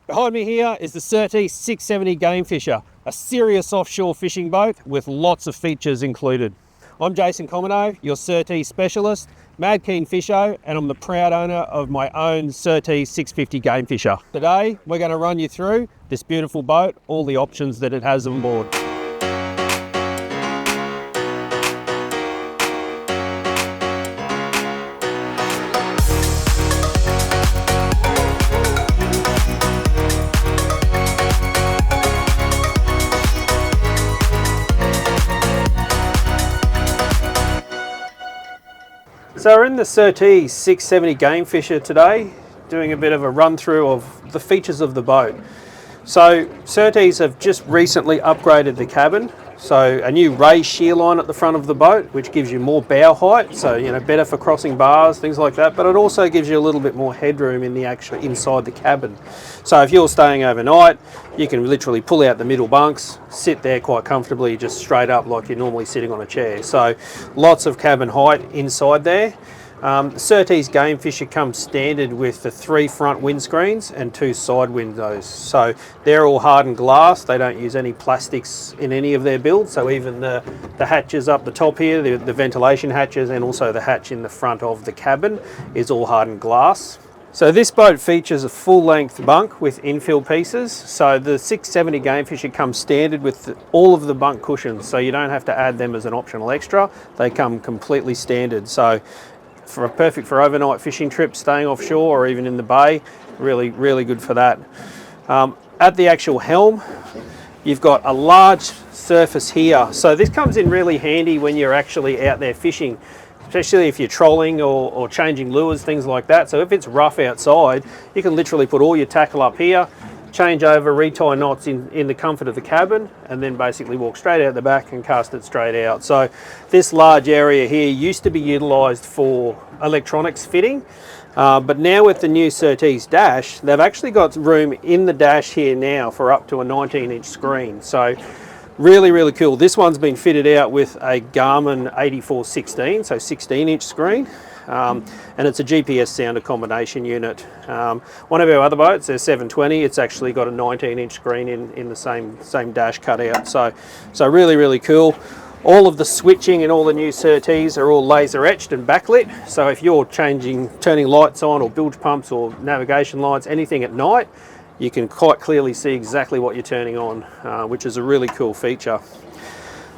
Behind me here is the Surtees 670 Game Fisher, a serious offshore fishing boat with lots of features included. I'm Jason Comino, your Surtees specialist, mad keen fisho, and I'm the proud owner of my own Surtees 650 Game Fisher. Today, we're going to run you through this beautiful boat, all the options that it has on board. So we're in the Surtees 670 Game Fisher today, doing a bit of a run through of the features of the boat. So Surtees have just recently upgraded the cabin, so a new raised shear line at the front of the boat, which gives you more bow height, so better for crossing bars, things like that, but it also gives you a little bit more headroom in the actual inside the cabin. So if you're staying overnight, you can literally pull out the middle bunks, sit there quite comfortably, just straight up like you're normally sitting on a chair. So lots of cabin height inside there. The Surtees Game Fisher comes standard with the 3 front windscreens and 2 side windows. So they're all hardened glass. They don't use any plastics in any of their builds. So even the hatches up the top here, the ventilation hatches, and also the hatch in the front of the cabin is all hardened glass. So this boat features a full-length bunk with infill pieces. So the 670 Game Fisher comes standard with all of the bunk cushions, so you don't have to add them as an optional extra. They come completely standard. So perfect for overnight fishing trips, staying offshore or even in the bay. Really good for that. At the actual helm, you've got a large surface here. So this comes in really handy when you're actually out there fishing, especially if you're trolling or changing lures, things like that. So if it's rough outside, you can literally put all your tackle up here, change over, retie knots in the comfort of the cabin, and then basically walk straight out the back and cast it straight out. So this large area here used to be utilised for electronics fitting, but now with the new Surtees dash, they've actually got room in the dash here now for up to a 19-inch screen. So really cool. This one's been fitted out with a Garmin 8416, so 16-inch screen. And it's a GPS sounder combination unit. One of our other boats, there's 720, it's actually got a 19-inch screen in the same dash cutout. So really cool. All of the switching in all the new Surtees are all laser etched and backlit. So if you're turning lights on or bilge pumps or navigation lights, anything at night, you can quite clearly see exactly what you're turning on, which is a really cool feature.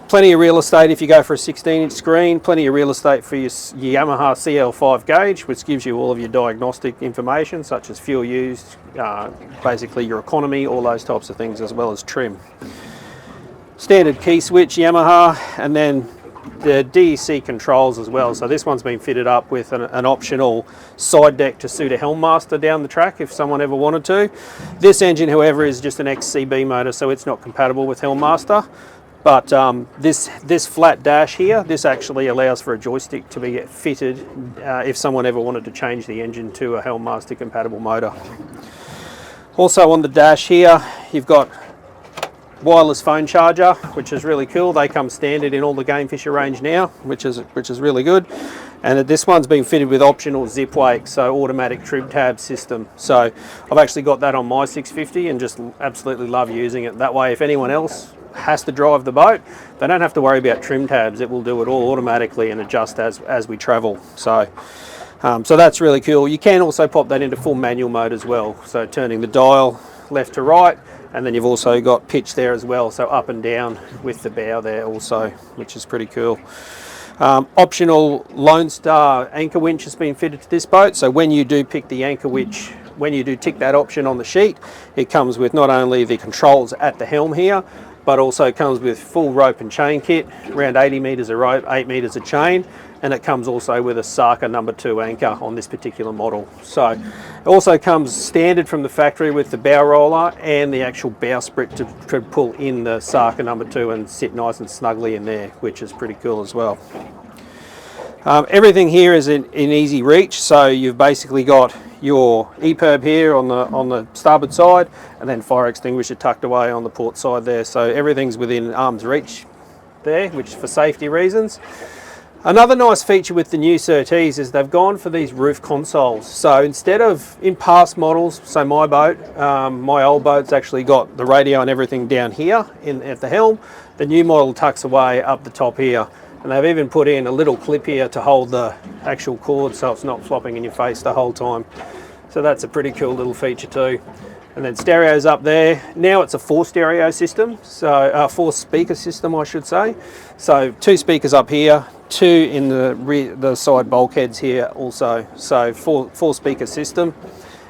Plenty of real estate if you go for a 16-inch screen, plenty of real estate for your Yamaha CL5 gauge, which gives you all of your diagnostic information, such as fuel used, basically your economy, all those types of things, as well as trim. Standard key switch Yamaha, and then the DEC controls as well. So this one's been fitted up with an optional side deck to suit a Helm master down the track if someone ever wanted to. This engine, however, is just an XCB motor, so it's not compatible with Helm master. But this flat dash here, this actually allows for a joystick to be fitted if someone ever wanted to change the engine to a Helm master compatible motor. Also on the dash here, you've got wireless phone charger, which is really cool. They come standard in all the Game Fisher range now, which is really good. And this one's been fitted with optional zip wake, so automatic trim tab system. So I've actually got that on my 650 and just absolutely love using it. That way, if anyone else has to drive the boat, they don't have to worry about trim tabs. It will do it all automatically and adjust as we travel. So that's really cool. You can also pop that into full manual mode as well, so turning the dial left to right, and then you've also got pitch there as well, so up and down with the bow there also, which is pretty cool. Optional Lone Star anchor winch has been fitted to this boat, so when you do pick the anchor winch, when you do tick that option on the sheet, it comes with not only the controls at the helm here, but also comes with full rope and chain kit, around 80 metres of rope, 8 metres of chain, and it comes also with a Saka number 2 anchor on this particular model. So it also comes standard from the factory with the bow roller and the actual bowsprit to pull in the Saka number 2 and sit nice and snugly in there, which is pretty cool as well. Everything here is in easy reach, so you've basically got your EPIRB here on the starboard side, and then fire extinguisher tucked away on the port side there. So everything's within arm's reach there, which is for safety reasons. Another nice feature with the new Surtees is they've gone for these roof consoles. So instead of, in past models, so my boat, my old boat's actually got the radio and everything down here at the helm. The new model tucks away up the top here. And they've even put in a little clip here to hold the actual cord so it's not flopping in your face the whole time. So that's a pretty cool little feature too. And then stereos up there. Now it's a 4 stereo system, so 4 speaker system I should say. So 2 speakers up here, 2 in the side bulkheads here also. So 4 speaker system.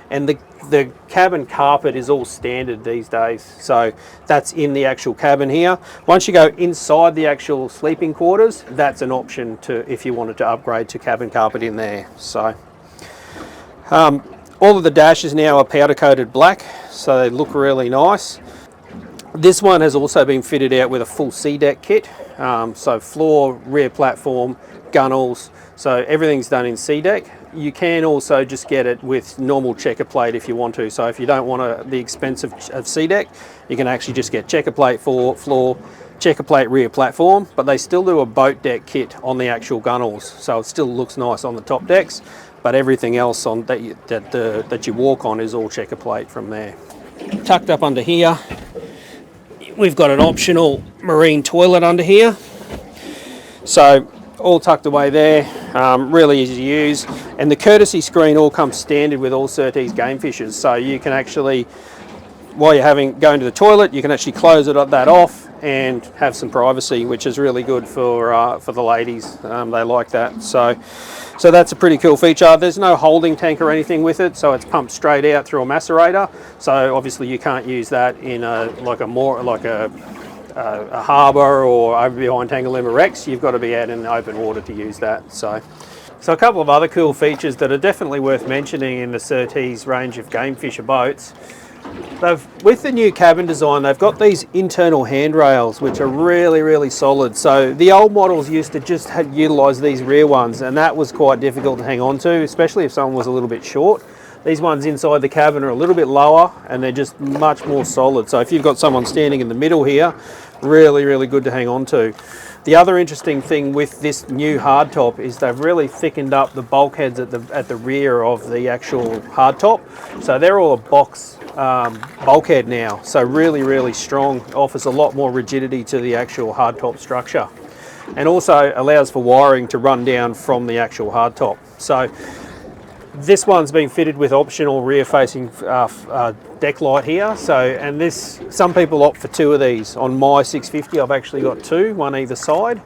And the cabin carpet is all standard these days. So that's in the actual cabin here. Once you go inside the actual sleeping quarters, that's an option to if you wanted to upgrade to cabin carpet in there. So all of the dashes now are powder coated black, so they look really nice. This one has also been fitted out with a full C-deck kit. So floor, rear platform, gunnels, so everything's done in C-deck. You can also just get it with normal checker plate if you want to. So if you don't want the expense of C-deck, you can actually just get checker plate for floor, checker plate rear platform, but they still do a boat deck kit on the actual gunnels. So it still looks nice on the top decks, but everything else on that you walk on is all checker plate from there. Tucked up under here, we've got an optional marine toilet under here. So all tucked away there, really easy to use. And the courtesy screen all comes standard with all Surtees game fishers. So you can actually, while you're going to the toilet, you can actually close that off and have some privacy, which is really good for the ladies. They like that. So that's a pretty cool feature. There's no holding tank or anything with it, so it's pumped straight out through a macerator. So obviously you can't use that in a harbour or over behind Tangalooma Rex. You've got to be out in open water to use that. So a couple of other cool features that are definitely worth mentioning in the Surtees range of game fisher boats. With the new cabin design, they've got these internal handrails which are really, really solid. So the old models used to just utilise these rear ones, and that was quite difficult to hang on to, especially if someone was a little bit short. These ones inside the cabin are a little bit lower and they're just much more solid. So if you've got someone standing in the middle here, really, really good to hang on to. The other interesting thing with this new hardtop is they've really thickened up the bulkheads at the rear of the actual hardtop. So they're all a box bulkhead now. So really, really strong, offers a lot more rigidity to the actual hardtop structure. And also allows for wiring to run down from the actual hardtop. So this one's been fitted with optional rear-facing deck light here. And some people opt for 2 of these. On my 650, I've actually got 2, one either side.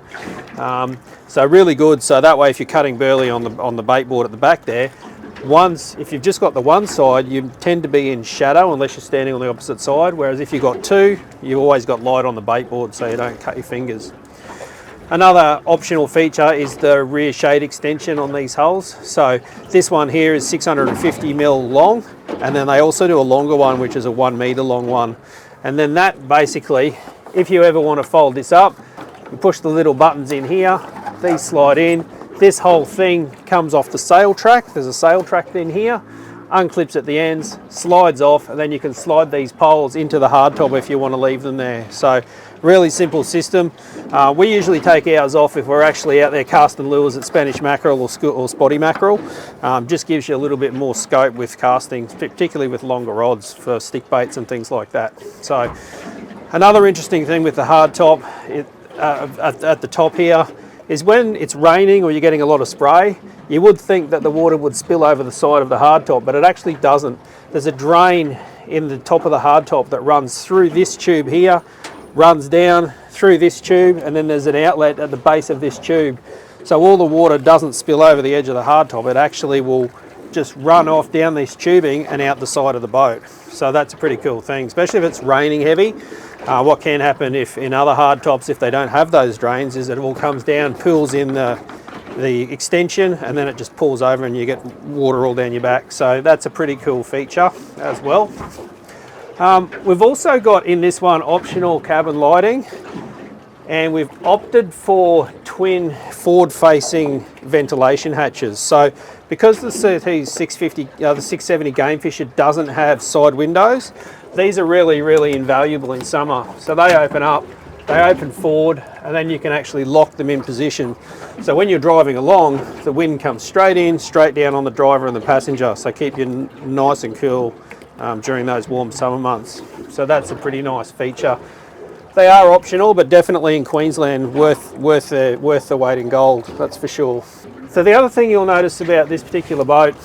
So really good. So that way, if you're cutting burley on the bait board at the back there, if you've just got the one side, you tend to be in shadow unless you're standing on the opposite side. Whereas if you've got 2, you've always got light on the bait board, so you don't cut your fingers. Another optional feature is the rear shade extension on these hulls. So this one here is 650mm long, and then they also do a longer one, which is a 1 metre long one. And then that basically, if you ever want to fold this up, you push the little buttons in here, these slide in. This whole thing comes off the sail track. There's a sail track in here, unclips at the ends, slides off, and then you can slide these poles into the hardtop if you want to leave them there. So really simple system. We usually take ours off if we're actually out there casting lures at Spanish mackerel or spotty mackerel. Just gives you a little bit more scope with casting, particularly with longer rods for stick baits and things like that. So another interesting thing with the hardtop at the top here is when it's raining or you're getting a lot of spray, you would think that the water would spill over the side of the hardtop, but it actually doesn't. There's a drain in the top of the hardtop that runs through this tube here, runs down through this tube, and then there's an outlet at the base of this tube. So all the water doesn't spill over the edge of the hardtop, it actually will just run off down this tubing and out the side of the boat. So that's a pretty cool thing, especially if it's raining heavy. What can happen in other hardtops, if they don't have those drains, is that it all comes down, pools in the extension, and then it just pulls over and you get water all down your back. So that's a pretty cool feature as well. We've also got in this one optional cabin lighting, and we've opted for twin forward-facing ventilation hatches. So because the Surtees 650, the 670 game fisher doesn't have side windows, these are really, really invaluable in summer. So they open up They open forward, and then you can actually lock them in position. So when you're driving along, the wind comes straight in, straight down on the driver and the passenger. So keep you nice and cool during those warm summer months. So that's a pretty nice feature. They are optional, but definitely in Queensland worth the weight in gold, that's for sure. So the other thing you'll notice about this particular boat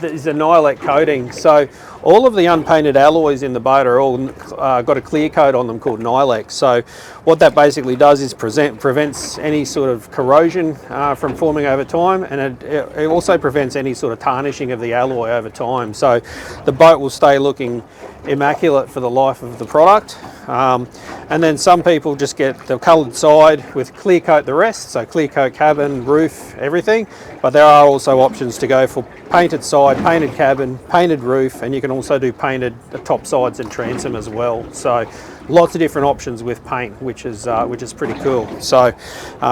is the Nylec coating. So all of the unpainted alloys in the boat are all got a clear coat on them called Nylec. So what that basically does is prevents any sort of corrosion from forming over time, and it also prevents any sort of tarnishing of the alloy over time. So the boat will stay looking immaculate for the life of the product. And then some people just get the coloured side with clear coat the rest, so clear coat cabin, roof, everything. But there are also options to go for painted side, painted cabin, painted roof, and you can also do painted top sides and transom as well. So lots of different options with paint, which is pretty cool. So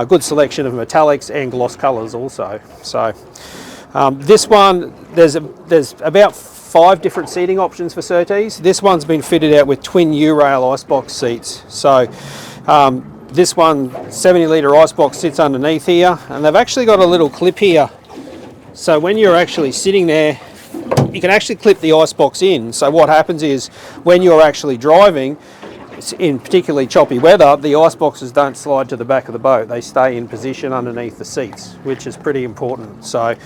good selection of metallics and gloss colours also. So this one, there's about 5 different seating options for Surtees. This one's been fitted out with twin U-rail icebox seats. So this one, 70-litre icebox sits underneath here, and they've actually got a little clip here. So when you're actually sitting there, you can actually clip the icebox in. So what happens is when you're actually driving, in particularly choppy weather, the iceboxes don't slide to the back of the boat. They stay in position underneath the seats, which is pretty important. So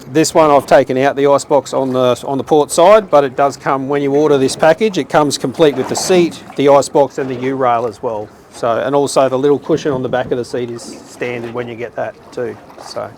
this one I've taken out the icebox on the port side, but it does come, when you order this package, it comes complete with the seat, the icebox and the U-rail as well. So, and also the little cushion on the back of the seat is standard when you get that too. So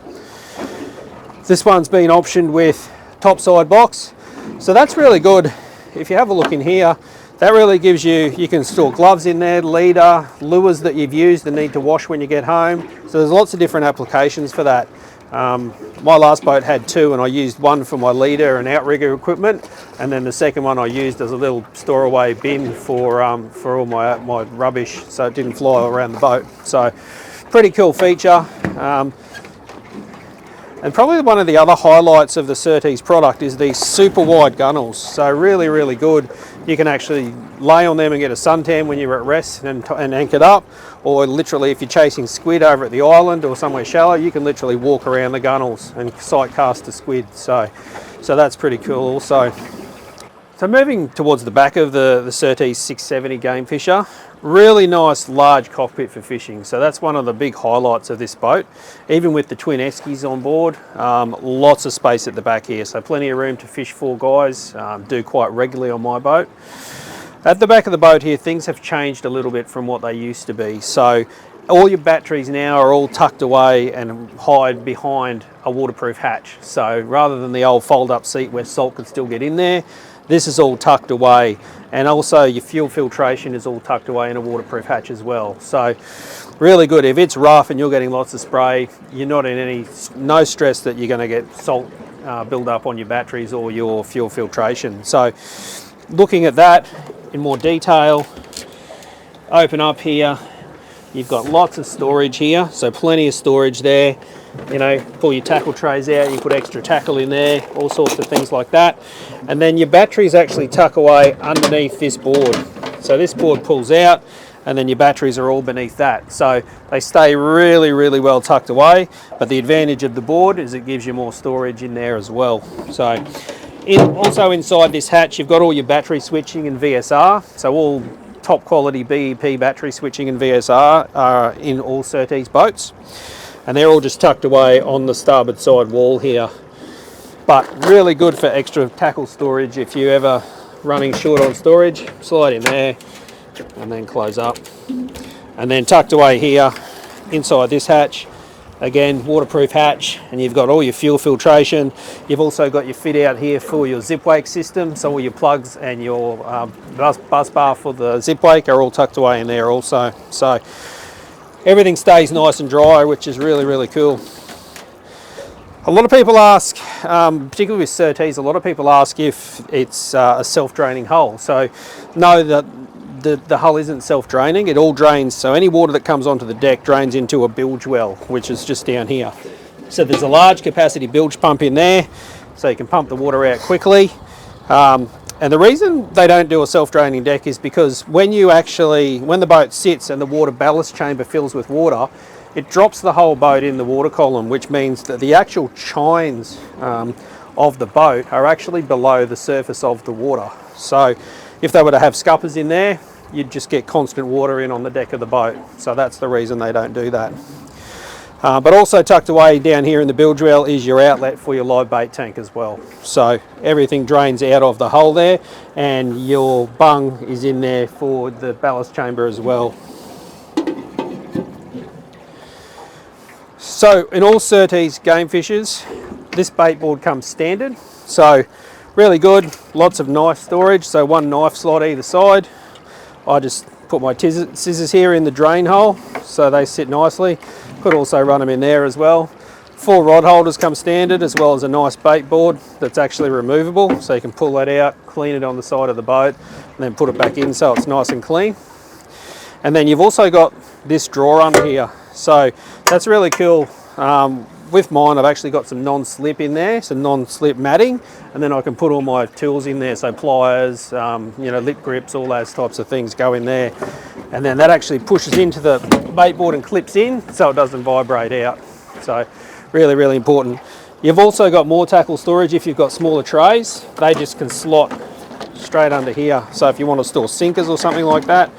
this one's been optioned with top side box. So that's really good. If you have a look in here, that really gives you can store gloves in there, leader, lures that you've used and need to wash when you get home. So there's lots of different applications for that. My last boat had 2, and I used one for my leader and outrigger equipment, and then the second one I used as a little store away bin for all my rubbish, so it didn't fly around the boat. So pretty cool feature. And probably one of the other highlights of the Surtees product is these super wide gunnels. So really, really good. You can actually lay on them and get a suntan when you're at rest and anchored up, or literally if you're chasing squid over at the island or somewhere shallow, you can literally walk around the gunnels and sight cast a squid. So that's pretty cool also. So moving towards the back of the Surtees 670 game fisher, really nice large cockpit for fishing. So that's one of the big highlights of this boat. Even with the twin eskies on board, lots of space at the back here. So plenty of room to fish 4 guys, do quite regularly on my boat. At the back of the boat here, things have changed a little bit from what they used to be. So all your batteries now are all tucked away and hide behind a waterproof hatch. So rather than the old fold up seat where salt could still get in there, this is all tucked away, and also your fuel filtration is all tucked away in a waterproof hatch as well. So really good. If it's rough and you're getting lots of spray, you're not in no stress that you're going to get salt build up on your batteries or your fuel filtration. So looking at that in more detail, open up here, you've got lots of storage here, so plenty of storage there. You know, pull your tackle trays out, you put extra tackle in there, all sorts of things like that. And then your batteries actually tuck away underneath this board. So this board pulls out, and then your batteries are all beneath that. So they stay really, really well tucked away. But the advantage of the board is it gives you more storage in there as well. So also inside this hatch, you've got all your battery switching and VSR. So all top quality BEP battery switching and VSR are in all Surtees boats. And they're all just tucked away on the starboard side wall here. But really good for extra tackle storage. If you're ever running short on storage, slide in there and then close up. And then tucked away here inside this hatch, again waterproof hatch, and you've got all your fuel filtration. You've also got your fit out here for your zip wake system, so all your plugs and your bus bar for the zip wake are all tucked away in there also. So everything stays nice and dry, which is really, really cool. A lot of people ask, particularly with Surtees, a lot of people ask if it's a self-draining hull. So no, the hull isn't self-draining, it all drains. So any water that comes onto the deck drains into a bilge well, which is just down here. So there's a large capacity bilge pump in there, so you can pump the water out quickly. And the reason they don't do a self-draining deck is because when the boat sits and the water ballast chamber fills with water, it drops the whole boat in the water column, which means that the actual chines of the boat are actually below the surface of the water. So if they were to have scuppers in there, you'd just get constant water in on the deck of the boat. So that's the reason they don't do that. But also tucked away down here in the bilge rail is your outlet for your live bait tank as well. So everything drains out of the hole there, and your bung is in there for the ballast chamber as well. So in all Surtees game fishers, this bait board comes standard. So really good, lots of knife storage. So one knife slot either side. I just put my scissors here in the drain hole so they sit nicely. Could also run them in there as well. 4 rod holders come standard, as well as a nice bait board that's actually removable, so you can pull that out, clean it on the side of the boat, and then put it back in so it's nice and clean. And then you've also got this drawer under here, so that's really cool. With mine, I've actually got some non-slip in there, some non-slip matting, and then I can put all my tools in there, so pliers, lip grips, all those types of things go in there. And then that actually pushes into the bait board and clips in, so it doesn't vibrate out. So really, really important. You've also got more tackle storage if you've got smaller trays. They just can slot straight under here. So if you want to store sinkers or something like that,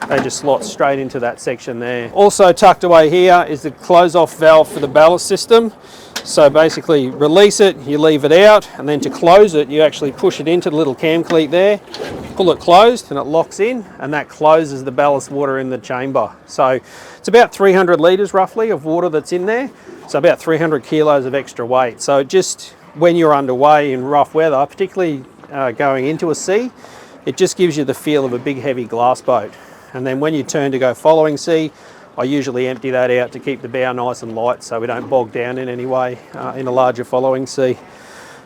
they just slot straight into that section there. Also tucked away here is the close off valve for the ballast system. So basically release it, you leave it out, and then to close it, you actually push it into the little cam cleat there, pull it closed, and it locks in, and that closes the ballast water in the chamber. So it's about 300 litres roughly of water that's in there. So about 300 kilos of extra weight. So just when you're underway in rough weather, particularly going into a sea, it just gives you the feel of a big heavy glass boat. And then when you turn to go following sea, I usually empty that out to keep the bow nice and light so we don't bog down in any way in a larger following sea.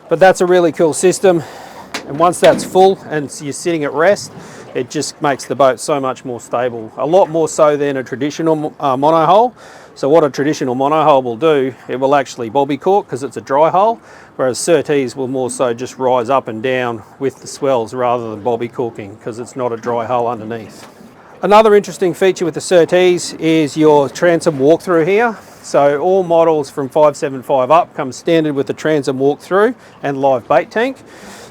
But that's a really cool system, and once that's full and you're sitting at rest, it just makes the boat so much more stable, a lot more so than a traditional monohull. So what a traditional monohull will do, it will actually bobby cork because it's a dry hull, whereas Surtees will more so just rise up and down with the swells rather than bobby corking because it's not a dry hull underneath. Another interesting feature with the Surtees is your transom walkthrough here. So all models from 575 up come standard with the transom walkthrough and live bait tank.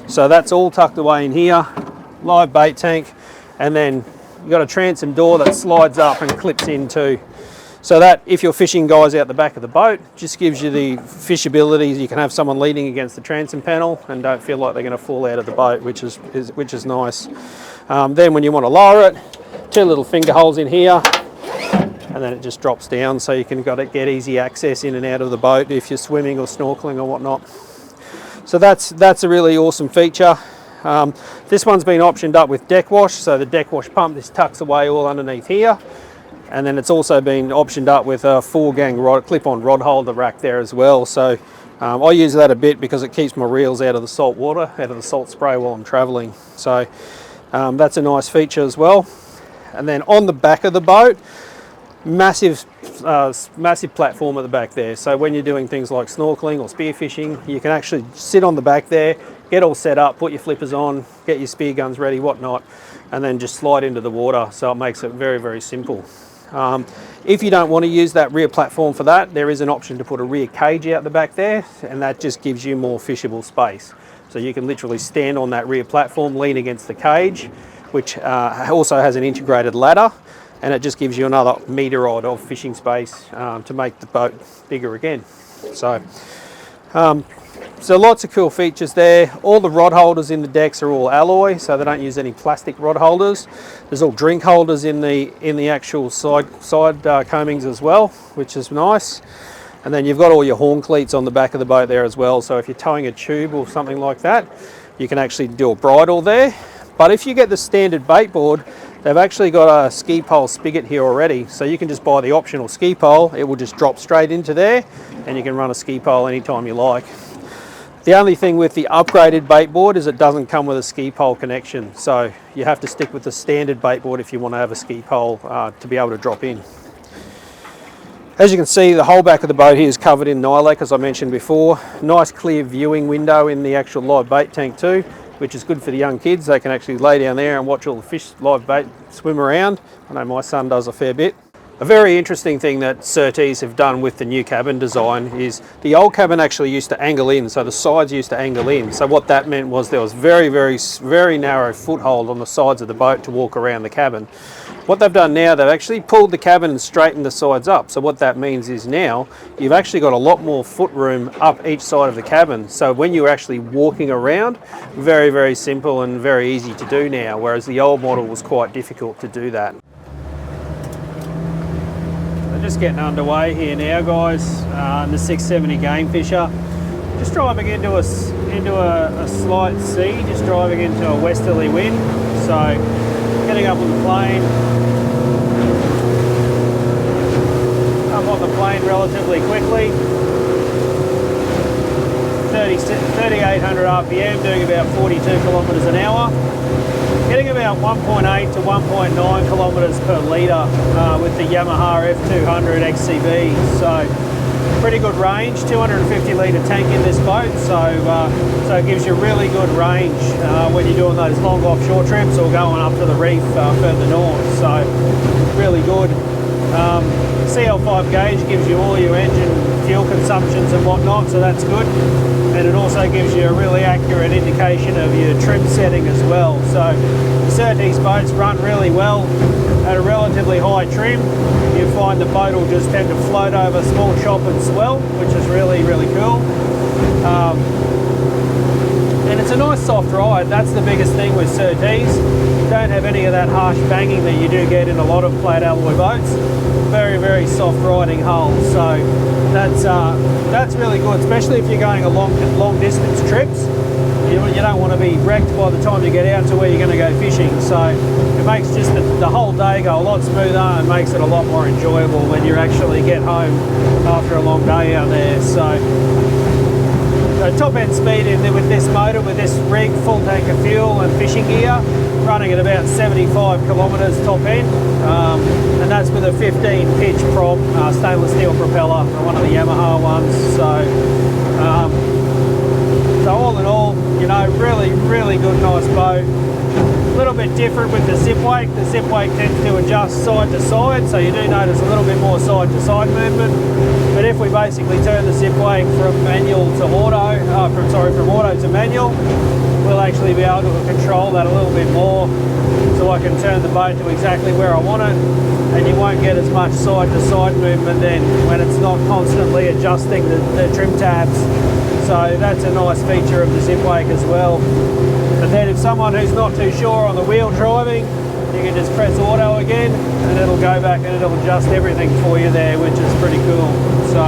So that's all tucked away in here, live bait tank, and then you've got a transom door that slides up and clips in too. So that if you're fishing guys out the back of the boat, just gives you the fishability. You can have someone leaning against the transom panel and don't feel like they're going to fall out of the boat, which is nice. Then when you want to lower it, 2 little finger holes in here, and then it just drops down so you can get easy access in and out of the boat if you're swimming or snorkeling or whatnot. So that's a really awesome feature. This one's been optioned up with deck wash, so the deck wash pump just tucks away all underneath here, and then it's also been optioned up with a 4-gang clip-on rod holder rack there as well. So I use that a bit because it keeps my reels out of the salt water, out of the salt spray while I'm traveling. So that's a nice feature as well. And then on the back of the boat, massive platform at the back there. So when you're doing things like snorkeling or spearfishing, you can actually sit on the back there, get all set up, put your flippers on, get your spear guns ready, whatnot, and then just slide into the water. So it makes it very, very simple. If you don't want to use that rear platform for that, there is an option to put a rear cage out the back there, and that just gives you more fishable space. So you can literally stand on that rear platform, lean against the cage, which also has an integrated ladder, and it just gives you another metre odd of fishing space to make the boat bigger again. So lots of cool features there. All the rod holders in the decks are all alloy, so they don't use any plastic rod holders. There's all drink holders in the actual side combings as well, which is nice. And then you've got all your horn cleats on the back of the boat there as well, so if you're towing a tube or something like that, you can actually do a bridle there. But if you get the standard bait board, they've actually got a ski pole spigot here already, so you can just buy the optional ski pole. It will just drop straight into there, and you can run a ski pole anytime you like. The only thing with the upgraded bait board is it doesn't come with a ski pole connection, so you have to stick with the standard bait board if you want to have a ski pole to be able to drop in. As you can see, the whole back of the boat here is covered in Nylec, as I mentioned before. Nice clear viewing window in the actual live bait tank too. which is good for the young kids. They can actually lay down there and watch all the fish, live bait, swim around. I know my son does a fair bit. A very interesting thing that Surtees have done with the new cabin design is the old cabin actually used to angle in, so the sides used to angle in. So what that meant was there was very narrow foothold on the sides of the boat to walk around the cabin. What they've done now, they've actually pulled the cabin and straightened the sides up. So what that means is now you've actually got a lot more foot room up each side of the cabin. So when you're actually walking around, very simple and very easy to do now, whereas the old model was quite difficult to do that. Just getting underway here now, guys, in the 670 Game Fisher. Just driving into a slight sea, just driving into a westerly wind. So getting up on the plane. Up on the plane relatively quickly. 3,800 RPM, doing about 42 kilometres an hour. Getting about 1.8 to 1.9 kilometres per litre with the Yamaha F200 XCB. So pretty good range, 250 litre tank in this boat. So it gives you really good range when you're doing those long offshore trips or going up to the reef further north. So really good. CL5 gauge gives you all your engine fuel consumptions and whatnot, so that's good. And it also gives you a really accurate indication of your trim setting as well. So the Surtees boats run really well at a relatively high trim. You find the boat will just tend to float over small chop and swell, which is really cool. And it's a nice soft ride. That's the biggest thing with Surtees. Don't have any of that harsh banging that you do get in a lot of plate alloy boats. Very soft riding hull. So that's really good, especially if you're going a long distance trips. You don't want to be wrecked by the time you get out to where you're going to go fishing. So it makes just the whole day go a lot smoother and makes it a lot more enjoyable when you actually get home after a long day out there. So top end speed with this motor, with this rig, full tank of fuel and fishing gear, running at about 75 kilometres top end, and that's with a 15 pitch prop stainless steel propeller, one of the Yamaha ones. So all in all, you know, really good, nice boat. A little bit different with the zip wake. The zip wake tends to adjust side to side, so you do notice a little bit more side to side movement. But if we basically turn the zip wake from manual to auto, from auto to manual, we'll actually be able to control that a little bit more. So I can turn the boat to exactly where I want it, and you won't get as much side to side movement then when it's not constantly adjusting the trim tabs. So that's a nice feature of the zip wake as well. But then if someone who's not too sure on the wheel driving, you can just press auto again and it'll go back and it'll adjust everything for you there, which is pretty cool. So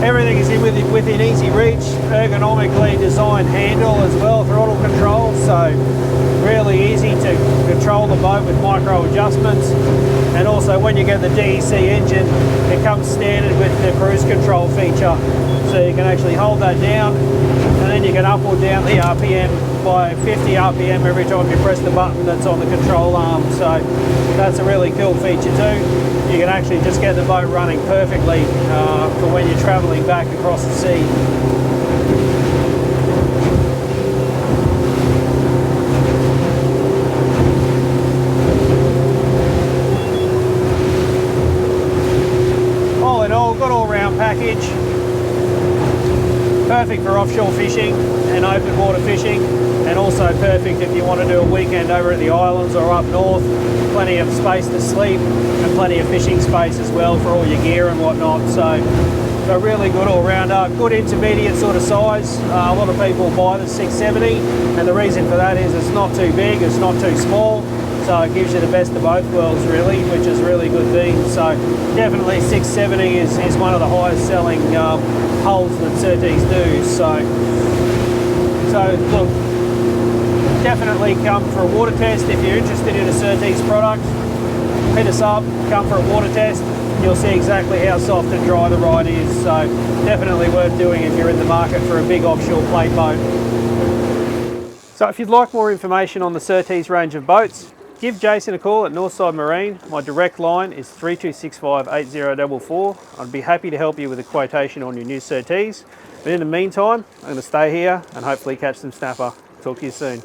everything is within easy reach, ergonomically designed handle as well, throttle control. So really easy to control the boat with micro adjustments. And also when you get the DEC engine, it comes standard with the cruise control feature. So you can actually hold that down and then you can up or down the RPM by 50 RPM every time you press the button that's on the control arm. So that's a really cool feature too. You can actually just get the boat running perfectly for when you're traveling back across the sea. All in all, good all-round package. Perfect for offshore fishing and open water fishing, and also perfect if you want to do a weekend over at the islands or up north. Plenty of space to sleep and plenty of fishing space as well for all your gear and whatnot. So really good all-rounder, good intermediate sort of size. A lot of people buy the 670, and the reason for that is it's not too big, it's not too small. So it gives you the best of both worlds really, which is a really good thing. So definitely 670 is one of the highest selling hulls that Surtees do. So look, definitely come for a water test if you're interested in a Surtees product. Hit us up, come for a water test. You'll see exactly how soft and dry the ride is. So definitely worth doing if you're in the market for a big offshore plate boat. So if you'd like more information on the Surtees range of boats, give Jason a call at Northside Marine. My direct line is 3265 8044. I'd be happy to help you with a quotation on your new Surtees. But in the meantime, I'm going to stay here and hopefully catch some snapper. Talk to you soon.